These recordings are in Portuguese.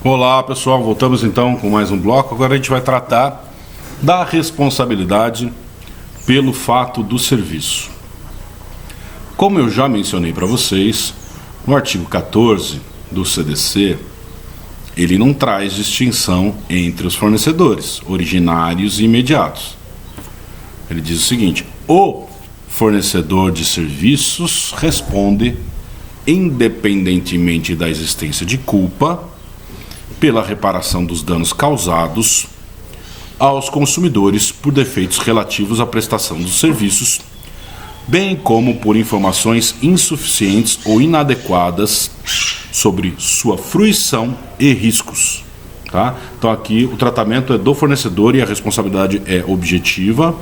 Olá pessoal, voltamos então com mais um bloco. Agora a gente vai tratar da responsabilidade pelo fato do serviço. Como eu já mencionei para vocês, no artigo 14 do CDC, ele não traz distinção entre os fornecedores originários e imediatos. Ele diz o seguinte: o fornecedor de serviços responde, independentemente da existência de culpa, pela reparação dos danos causados aos consumidores por defeitos relativos à prestação dos serviços, bem como por informações insuficientes ou inadequadas sobre sua fruição e riscos. Tá? Então aqui o tratamento é do fornecedor e a responsabilidade é objetiva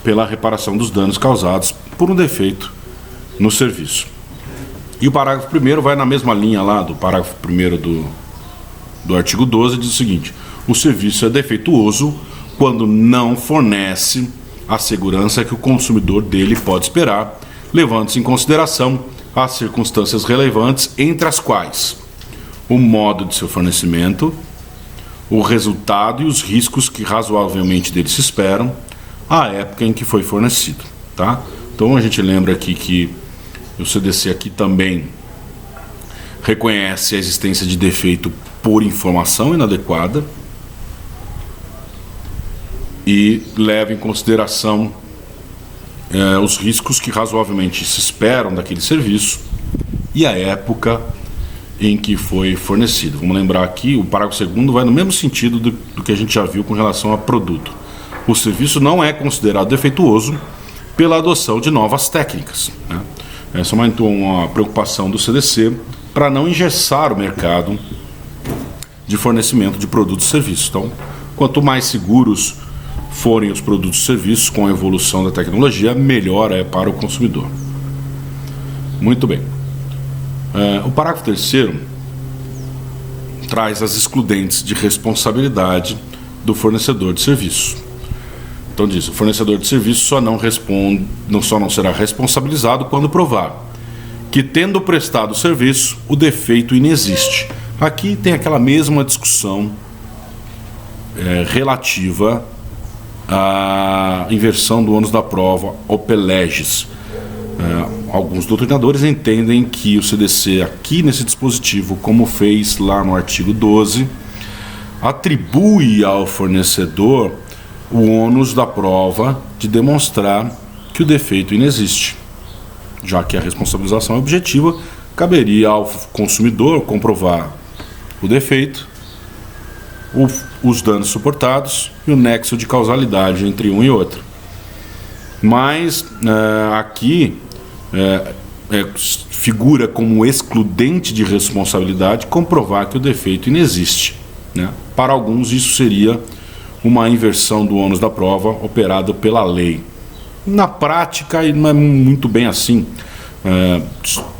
pela reparação dos danos causados por um defeito no serviço. E o parágrafo 1º vai na mesma linha lá do parágrafo 1º do artigo 12, diz o seguinte: o serviço é defeituoso quando não fornece a segurança que o consumidor dele pode esperar, levando-se em consideração as circunstâncias relevantes, entre as quais o modo de seu fornecimento, o resultado e os riscos que razoavelmente dele se esperam, a época em que foi fornecido. Tá? Então a gente lembra aqui que o CDC aqui também reconhece a existência de defeito por informação inadequada e leva em consideração os riscos que razoavelmente se esperam daquele serviço e a época em que foi fornecido. Vamos lembrar aqui, o parágrafo 2º vai no mesmo sentido do que a gente já viu com relação a produto. O serviço não é considerado defeituoso pela adoção de novas técnicas. Né? Essa é uma preocupação do CDC para não engessar o mercado de fornecimento de produtos e serviços. Então, quanto mais seguros forem os produtos e serviços com a evolução da tecnologia, melhor é para o consumidor. Muito bem. O parágrafo 3º traz as excludentes de responsabilidade do fornecedor de serviço. Então diz: o fornecedor de serviço só não será responsabilizado quando provar que, tendo prestado o serviço, o defeito inexiste. Aqui tem aquela mesma discussão relativa à inversão do ônus da prova, ope legis. Alguns doutrinadores entendem que o CDC, aqui nesse dispositivo, como fez lá no artigo 12, atribui ao fornecedor o ônus da prova de demonstrar que o defeito inexiste. Já que a responsabilização é objetiva, caberia ao consumidor comprovar o defeito, os danos suportados e o nexo de causalidade entre um e outro. Mas aqui figura como excludente de responsabilidade comprovar que o defeito inexiste. Né? Para alguns isso seria uma inversão do ônus da prova operada pela lei. Na prática não é muito bem assim.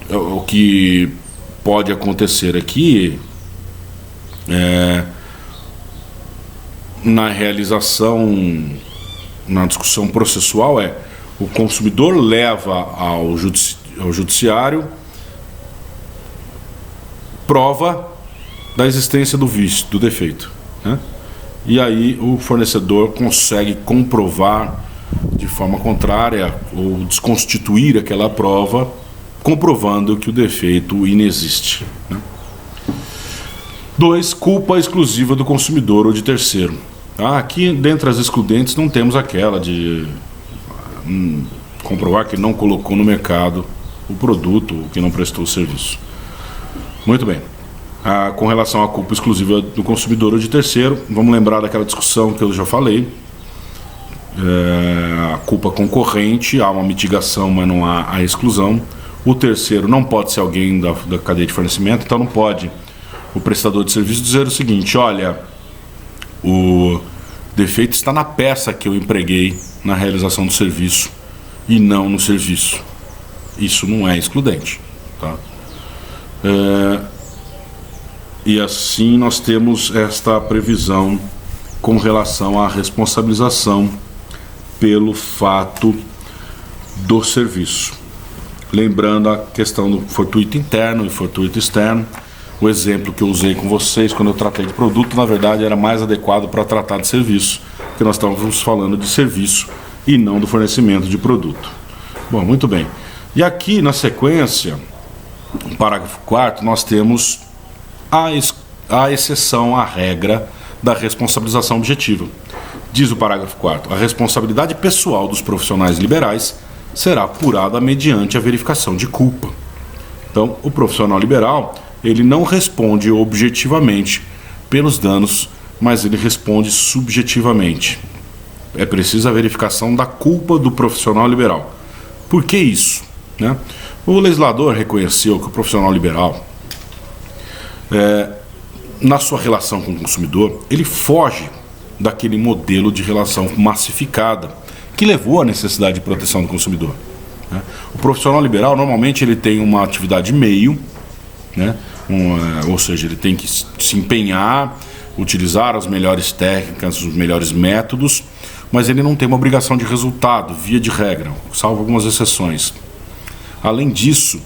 O que pode acontecer aqui na realização, na discussão processual, o consumidor leva ao judiciário prova da existência do vício, do defeito, né? E aí o fornecedor consegue comprovar de forma contrária ou desconstituir aquela prova, comprovando que o defeito inexiste. Né? 2. Culpa exclusiva do consumidor ou de terceiro. Aqui, dentre as excludentes, não temos aquela de comprovar que não colocou no mercado o produto ou que não prestou o serviço. Muito bem. Com relação à culpa exclusiva do consumidor ou de terceiro, vamos lembrar daquela discussão que eu já falei. A culpa concorrente, há uma mitigação, mas não há a exclusão. O terceiro não pode ser alguém da cadeia de fornecimento, então não pode o prestador de serviço dizer o seguinte: olha, o defeito está na peça que eu empreguei na realização do serviço e não no serviço. Isso não é excludente. Tá? E assim nós temos esta previsão com relação à responsabilização pelo fato do serviço. Lembrando a questão do fortuito interno e fortuito externo, o exemplo que eu usei com vocês quando eu tratei de produto, na verdade, era mais adequado para tratar de serviço, porque nós estávamos falando de serviço e não do fornecimento de produto. Bom, muito bem. E aqui, na sequência, no parágrafo 4º, nós temos a exceção à regra da responsabilização objetiva. Diz o parágrafo 4º, a responsabilidade pessoal dos profissionais liberais será apurada mediante a verificação de culpa. Então, o profissional liberal, ele não responde objetivamente pelos danos, mas ele responde subjetivamente. É preciso a verificação da culpa do profissional liberal. Por que isso? Né? O legislador reconheceu que o profissional liberal, na sua relação com o consumidor, ele foge daquele modelo de relação massificada que levou à necessidade de proteção do consumidor. Né? O profissional liberal, normalmente, ele tem uma atividade meio, né? Ou seja, ele tem que se empenhar, utilizar as melhores técnicas, os melhores métodos, mas ele não tem uma obrigação de resultado, via de regra, salvo algumas exceções. Além disso,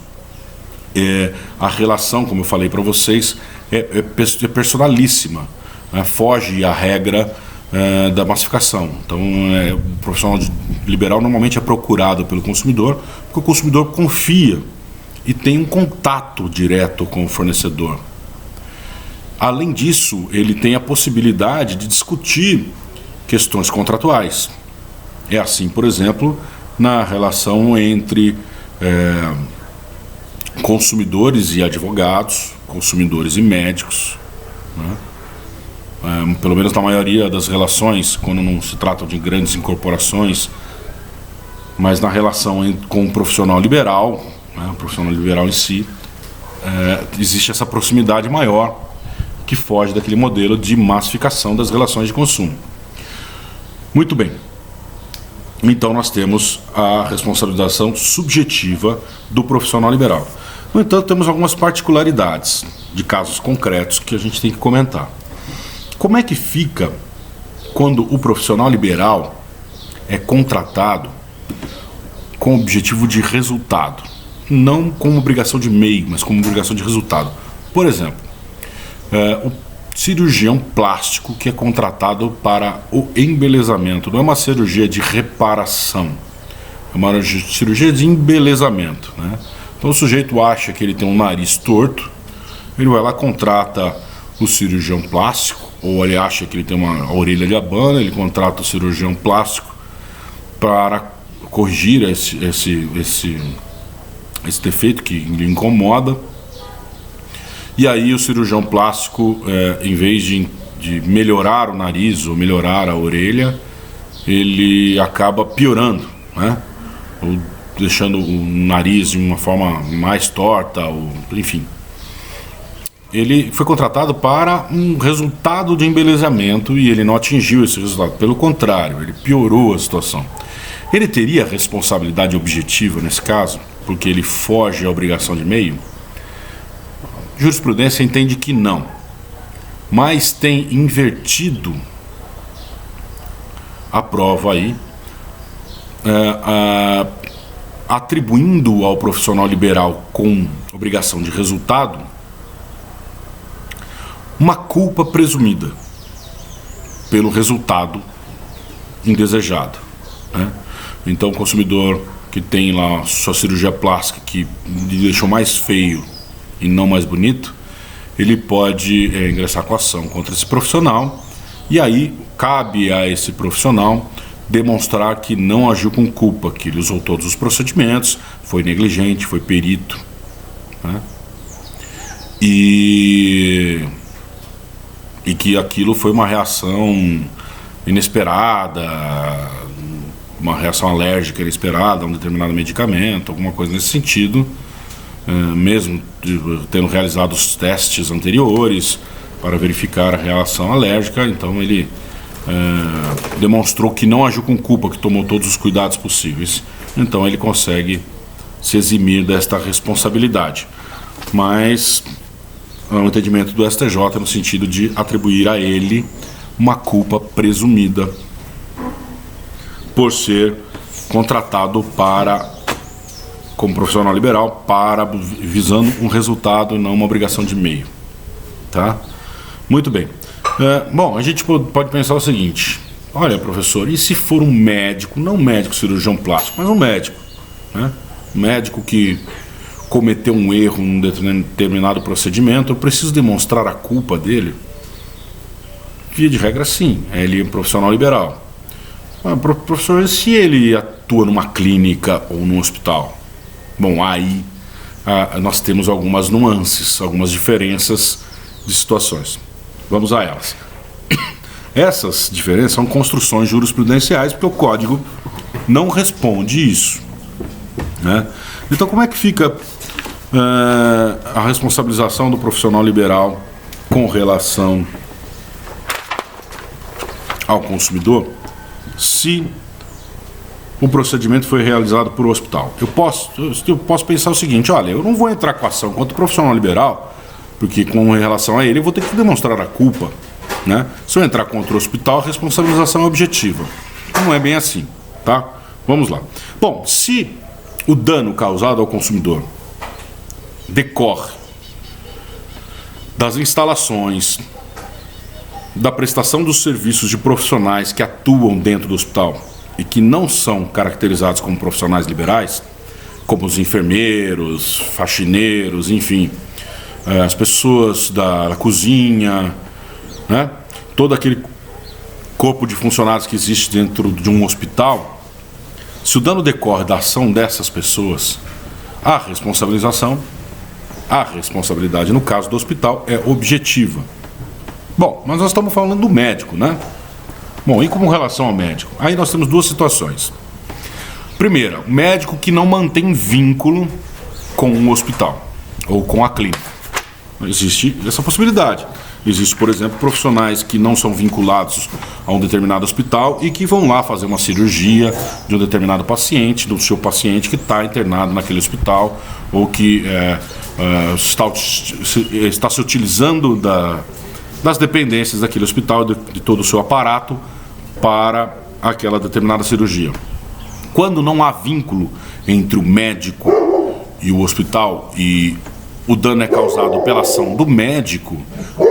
a relação, como eu falei para vocês, é personalíssima, né? Foge à regra da massificação. Então, o profissional liberal normalmente é procurado pelo consumidor, porque o consumidor confia e tem um contato direto com o fornecedor. Além disso, ele tem a possibilidade de discutir questões contratuais. É assim, por exemplo, na relação entre consumidores e advogados, consumidores e médicos, né? Pelo menos na maioria das relações, quando não se trata de grandes incorporações, mas na relação com o profissional liberal, né, o profissional liberal em si, existe essa proximidade maior que foge daquele modelo de massificação das relações de consumo. Muito bem. Então nós temos a responsabilização subjetiva do profissional liberal. No entanto, temos algumas particularidades de casos concretos que a gente tem que comentar. Como é que fica quando o profissional liberal é contratado com o objetivo de resultado? Não como obrigação de meio, mas como obrigação de resultado. Por exemplo, o cirurgião plástico que é contratado para o embelezamento. Não é uma cirurgia de reparação, é uma cirurgia de embelezamento, né? Então o sujeito acha que ele tem um nariz torto, ele vai lá, contrata o cirurgião plástico, ou ele acha que ele tem uma orelha de abano, ele contrata o cirurgião plástico para corrigir esse defeito que lhe incomoda. E aí o cirurgião plástico, em vez de melhorar o nariz ou melhorar a orelha, ele acaba piorando, né? Ou deixando o nariz de uma forma mais torta, ou, enfim. Ele foi contratado para um resultado de embelezamento e ele não atingiu esse resultado. Pelo contrário, ele piorou a situação. Ele teria responsabilidade objetiva nesse caso, porque ele foge à obrigação de meio? A jurisprudência entende que não, mas tem invertido a prova aí, atribuindo ao profissional liberal com obrigação de resultado uma culpa presumida pelo resultado indesejado, né? Então o consumidor que tem lá sua cirurgia plástica que lhe deixou mais feio e não mais bonito, ele pode ingressar com ação contra esse profissional, e aí cabe a esse profissional demonstrar que não agiu com culpa, que ele usou todos os procedimentos, foi negligente, foi perito, né? E que aquilo foi uma reação inesperada, uma reação alérgica inesperada a um determinado medicamento, alguma coisa nesse sentido, mesmo tendo realizado os testes anteriores para verificar a reação alérgica. Então ele demonstrou que não agiu com culpa, que tomou todos os cuidados possíveis. Então ele consegue se eximir desta responsabilidade. Mas o entendimento do STJ no sentido de atribuir a ele uma culpa presumida por ser contratado como profissional liberal visando um resultado e não uma obrigação de meio. tá? Muito bem. Bom, a gente pode pensar o seguinte: olha, professor, e se for um médico, não um médico cirurgião plástico, mas um médico, né? Um médico que cometeu um erro em um determinado procedimento, eu preciso demonstrar a culpa dele? Via de regra, sim, ele é um profissional liberal. Professor, se ele atua numa clínica ou num hospital? Bom, aí nós temos algumas nuances, algumas diferenças de situações. Vamos a elas. Essas diferenças são construções jurisprudenciais, porque o Código não responde isso, né? Então, como é que fica a responsabilização do profissional liberal com relação ao consumidor se o procedimento foi realizado por hospital? Eu posso pensar o seguinte: olha, eu não vou entrar com a ação contra o profissional liberal, porque com relação a ele eu vou ter que demonstrar a culpa, né? Se eu entrar contra o hospital, a responsabilização é objetiva. Não é bem assim, tá? Vamos lá. Bom, se o dano causado ao consumidor decorre das instalações, da prestação dos serviços de profissionais que atuam dentro do hospital e que não são caracterizados como profissionais liberais, como os enfermeiros, faxineiros, enfim, as pessoas da cozinha, né? Todo aquele corpo de funcionários que existe dentro de um hospital, se o dano decorre da ação dessas pessoas, a responsabilidade no caso do hospital é objetiva. Bom, mas nós estamos falando do médico, né? Bom, e com relação ao médico? Aí nós temos duas situações. Primeira, o médico que não mantém vínculo com o hospital ou com a clínica. Existe essa possibilidade. Existe, por exemplo, profissionais que não são vinculados a um determinado hospital e que vão lá fazer uma cirurgia de um determinado paciente, do seu paciente que está internado naquele hospital ou que está se utilizando das dependências daquele hospital, de todo o seu aparato para aquela determinada cirurgia. Quando não há vínculo entre o médico e o hospital e o dano é causado pela ação do médico,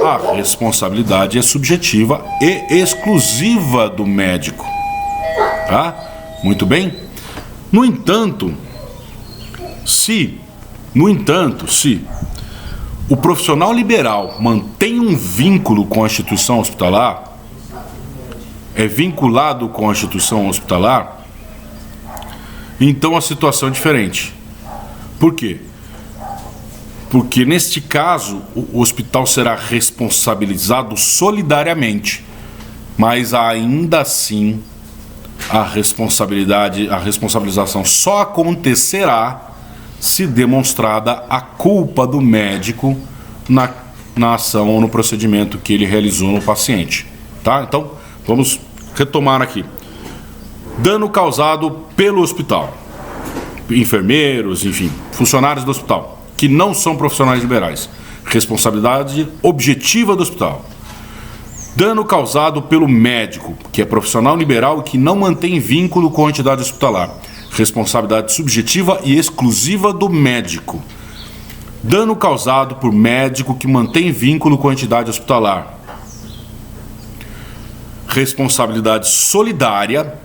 a responsabilidade é subjetiva e exclusiva do médico. Tá? Muito bem? No entanto, se o profissional liberal mantém um vínculo com a instituição hospitalar, é vinculado com a instituição hospitalar, então a situação é diferente. Por quê? Porque neste caso o hospital será responsabilizado solidariamente, mas ainda assim a responsabilização só acontecerá se demonstrada a culpa do médico na ação ou no procedimento que ele realizou no paciente, tá? Então, vamos retomar aqui. Dano causado pelo hospital, enfermeiros, enfim, funcionários do hospital que não são profissionais liberais, responsabilidade objetiva do hospital. Dano causado pelo médico, que é profissional liberal e que não mantém vínculo com a entidade hospitalar, responsabilidade subjetiva e exclusiva do médico. Dano causado por médico que mantém vínculo com a entidade hospitalar, responsabilidade solidária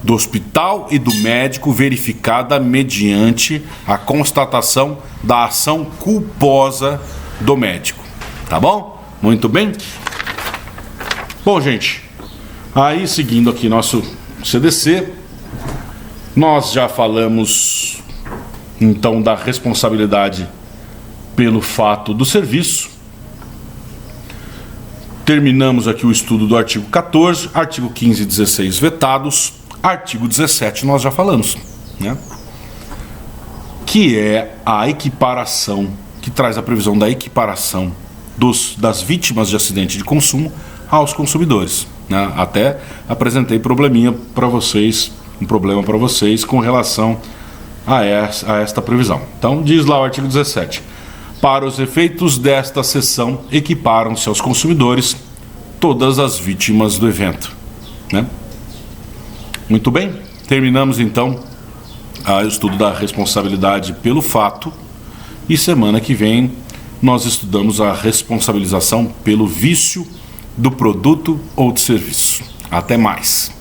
do hospital e do médico verificada mediante a constatação da ação culposa do médico. Tá bom? Muito bem? Bom, gente, aí seguindo aqui nosso CDC, nós já falamos então da responsabilidade pelo fato do serviço. Terminamos aqui o estudo do artigo 14, artigo 15 e 16 vetados. Artigo 17 nós já falamos, né? Que é a equiparação, que traz a previsão da equiparação das vítimas de acidente de consumo aos consumidores, né? Até apresentei um problema para vocês com relação a esta previsão. Então diz lá o artigo 17: para os efeitos desta seção equiparam-se aos consumidores todas as vítimas do evento, né? Muito bem, terminamos então o estudo da responsabilidade pelo fato e semana que vem nós estudamos a responsabilização pelo vício do produto ou do serviço. Até mais!